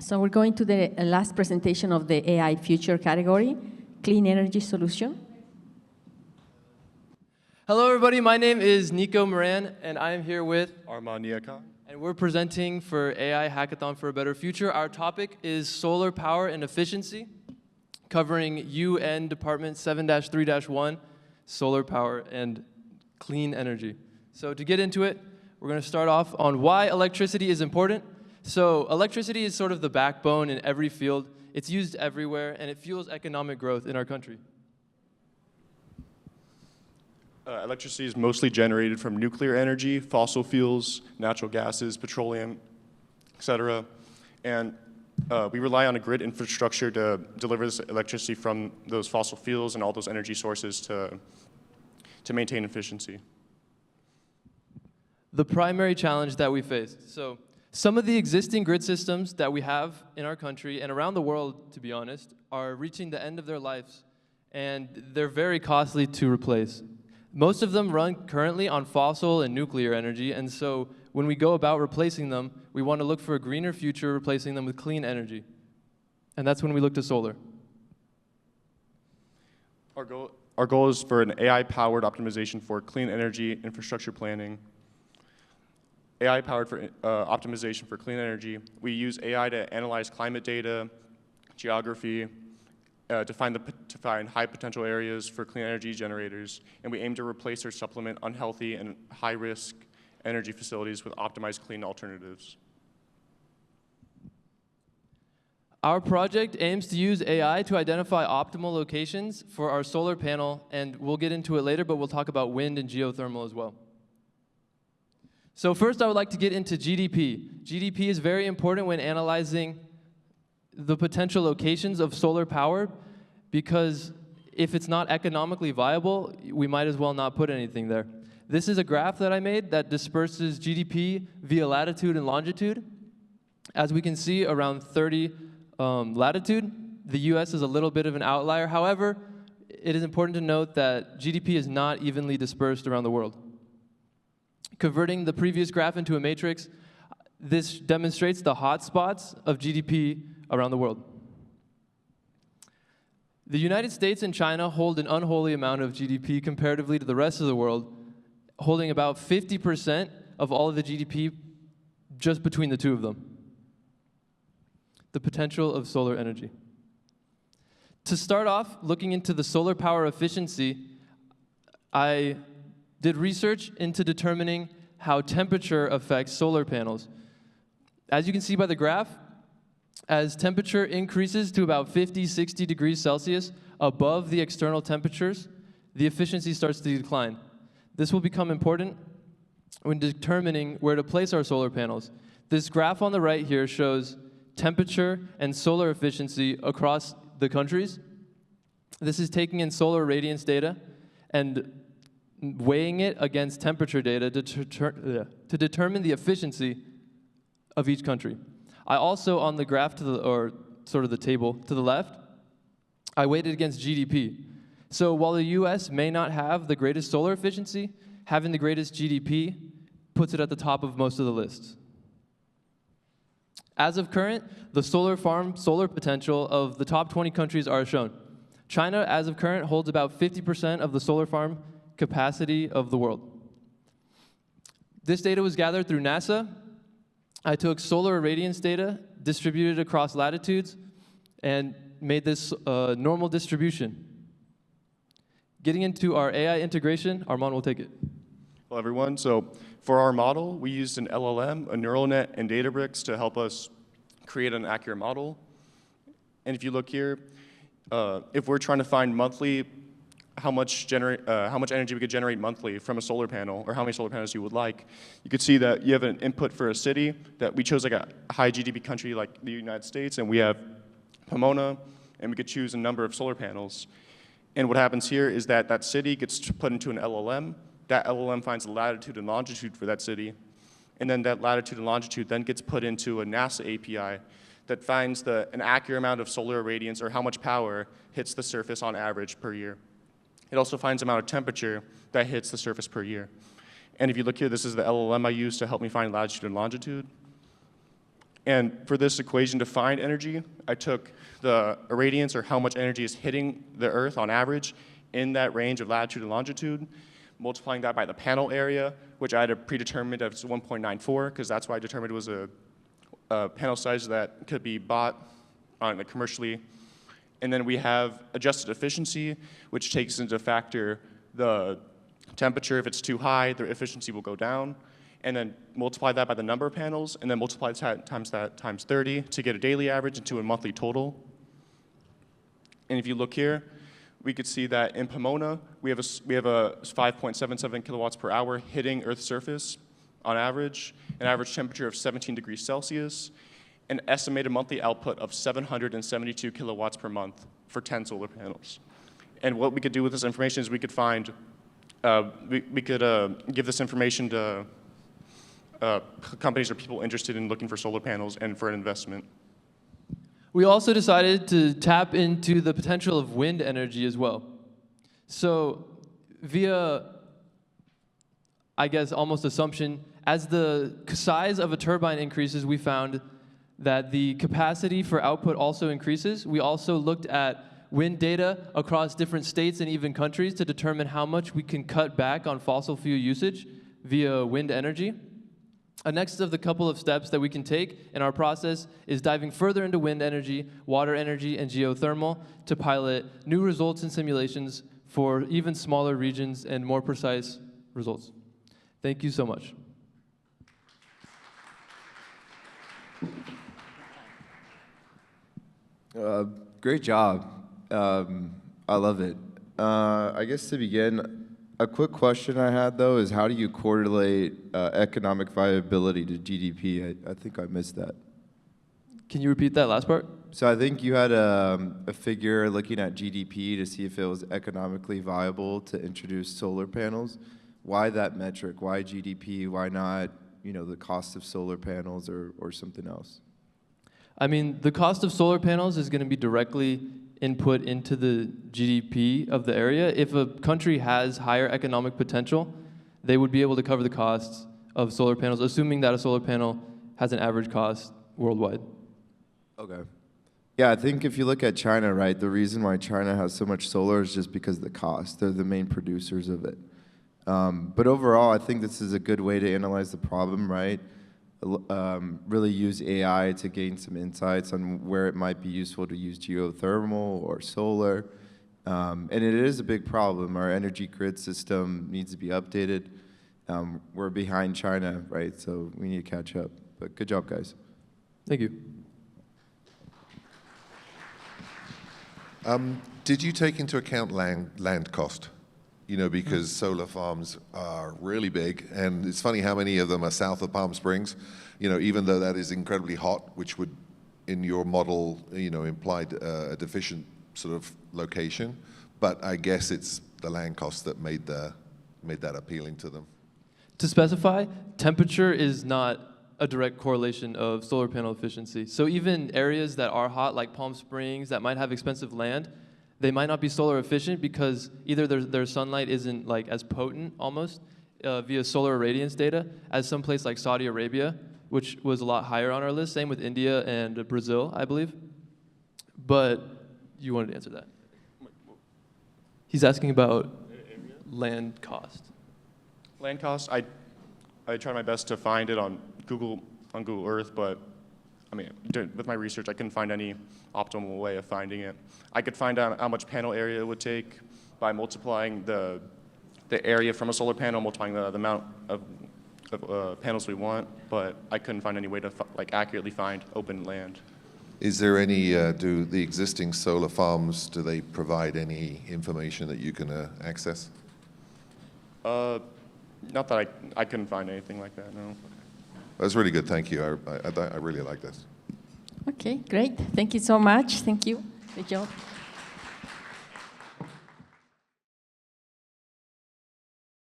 So we're going to the last presentation of the AI future category, clean energy solution. Hello, everybody. My name is Nico Moran, and I am here with Armand Khan. And we're presenting for AI Hackathon for a Better Future. Our topic is solar power and efficiency, covering UN Department 7-3-1, solar power and clean energy. So to get into it, we're going to start off on why electricity is important. So electricity is sort of the backbone in every field. It's used everywhere, and it fuels economic growth in our country. Electricity is mostly generated from nuclear energy, fossil fuels, natural gases, petroleum, etc. And we rely on a grid infrastructure to deliver this electricity from those fossil fuels and all those energy sources to maintain efficiency. The primary challenge that we faced. So some of the existing grid systems that we have in our country and around the world, to be honest, are reaching the end of their lives, and they're very costly to replace. Most of them run currently on fossil and nuclear energy, and so when we go about replacing them, we want to look for a greener future, replacing them with clean energy. And that's when we look to solar. Our goal is for an AI-powered optimization for clean energy infrastructure planning. AI-powered for optimization for clean energy. We use AI to analyze climate data, geography, to find high potential areas for clean energy generators, and we aim to replace or supplement unhealthy and high-risk energy facilities with optimized clean alternatives. Our project aims to use AI to identify optimal locations for our solar panel, and we'll get into it later, but we'll talk about wind and geothermal as well. So first, I would like to get into GDP. GDP is very important when analyzing the potential locations of solar power, because if it's not economically viable, we might as well not put anything there. This is a graph that I made that disperses GDP via latitude and longitude. As we can see, around 30 latitude, the US is a little bit of an outlier. However, it is important to note that GDP is not evenly dispersed around the world. Converting the previous graph into a matrix, this demonstrates the hotspots of GDP around the world. The United States and China hold an unholy amount of GDP comparatively to the rest of the world, holding about 50% of all of the GDP just between the two of them. The potential of solar energy. To start off, looking into the solar power efficiency, I did research into determining how temperature affects solar panels. As you can see by the graph, as temperature increases to about 50, 60 degrees Celsius above the external temperatures, the efficiency starts to decline. This will become important when determining where to place our solar panels. This graph on the right here shows temperature and solar efficiency across the countries. This is taking in solar radiance data and weighing it against temperature data to determine the efficiency of each country. I also, on the graph or sort of the table to the left, I weighted against GDP. So while the US may not have the greatest solar efficiency, having the greatest GDP puts it at the top of most of the lists. As of current, the solar potential of the top 20 countries are shown. China, as of current, holds about 50% of the solar farm capacity of the world. This data was gathered through NASA. I took solar irradiance data, distributed across latitudes, and made this normal distribution. Getting into our AI integration, Armand will take it. Hello, everyone. So for our model, we used an LLM, a neural net, and Databricks to help us create an accurate model. And if you look here, if we're trying to find monthly how much energy we could generate monthly from a solar panel, or how many solar panels you would like, you could see that you have an input for a city that we chose like a high GDP country like the United States, and we have Pomona, and we could choose a number of solar panels. And what happens here is that that city gets put into an LLM. That LLM finds the latitude and longitude for that city, and then that latitude and longitude then gets put into a NASA API that finds an accurate amount of solar irradiance, or how much power hits the surface on average per year. It also finds the amount of temperature that hits the surface per year. And if you look here, this is the LLM I used to help me find latitude and longitude. And for this equation to find energy, I took the irradiance, or how much energy is hitting the Earth on average in that range of latitude and longitude, multiplying that by the panel area, which I had predetermined as 1.94, because that's why I determined it was a panel size that could be bought commercially. And then we have adjusted efficiency, which takes into factor the temperature. If it's too high, the efficiency will go down. And then multiply that by the number of panels, and then multiply that times 30 to get a daily average into a monthly total. And if you look here, we could see that in Pomona, we have a 5.77 kilowatts per hour hitting Earth's surface on average, an average temperature of 17 degrees Celsius, an estimated monthly output of 772 kilowatts per month for 10 solar panels. And what we could do with this information is we could find, we could give this information to companies or people interested in looking for solar panels and for an investment. We also decided to tap into the potential of wind energy as well. So via, I guess, almost assumption, as the size of a turbine increases, we found that the capacity for output also increases. We also looked at wind data across different states and even countries to determine how much we can cut back on fossil fuel usage via wind energy. Next of the couple of steps that we can take in our process is diving further into wind energy, water energy, and geothermal to pilot new results and simulations for even smaller regions and more precise results. Thank you so much. Great job. I love it. I guess to begin, a quick question I had, though, is how do you correlate economic viability to GDP? I think I missed that. Can you repeat that last part? So I think you had a figure looking at GDP to see if it was economically viable to introduce solar panels. Why that metric? Why GDP? Why not, the cost of solar panels or something else? I mean, the cost of solar panels is going to be directly input into the GDP of the area. If a country has higher economic potential, they would be able to cover the costs of solar panels, assuming that a solar panel has an average cost worldwide. Okay. Yeah, I think if you look at China, right, the reason why China has so much solar is just because of the cost. They're the main producers of it. But overall, I think this is a good way to analyze the problem, right? Really use AI to gain some insights on where it might be useful to use geothermal or solar. And it is a big problem. Our energy grid system needs to be updated. We're behind China, right? So we need to catch up. But good job, guys. Thank you. Did you take into account land cost? Because solar farms are really big, and it's funny how many of them are south of Palm Springs, even though that is incredibly hot, which would, in your model, implied a deficient sort of location. But I guess it's the land cost that made that appealing to them. To specify, temperature is not a direct correlation of solar panel efficiency. So even areas that are hot, like Palm Springs, that might have expensive land, they might not be solar efficient because either their sunlight isn't like as potent almost via solar irradiance data as some place like Saudi Arabia, which was a lot higher on our list. Same with India and Brazil, I believe. But you wanted to answer that. He's asking about land cost. Land cost, I tried my best to find it on Google Earth, but with my research, I couldn't find any optimal way of finding it. I could find out how much panel area it would take by multiplying the area from a solar panel, multiplying the amount of panels we want, but I couldn't find any way to accurately find open land. Is there any, do the existing solar farms, do they provide any information that you can access? Not that I couldn't find anything like that, no. That's really good, thank you. I really like this. Okay, great. Thank you so much. Thank you. Good job.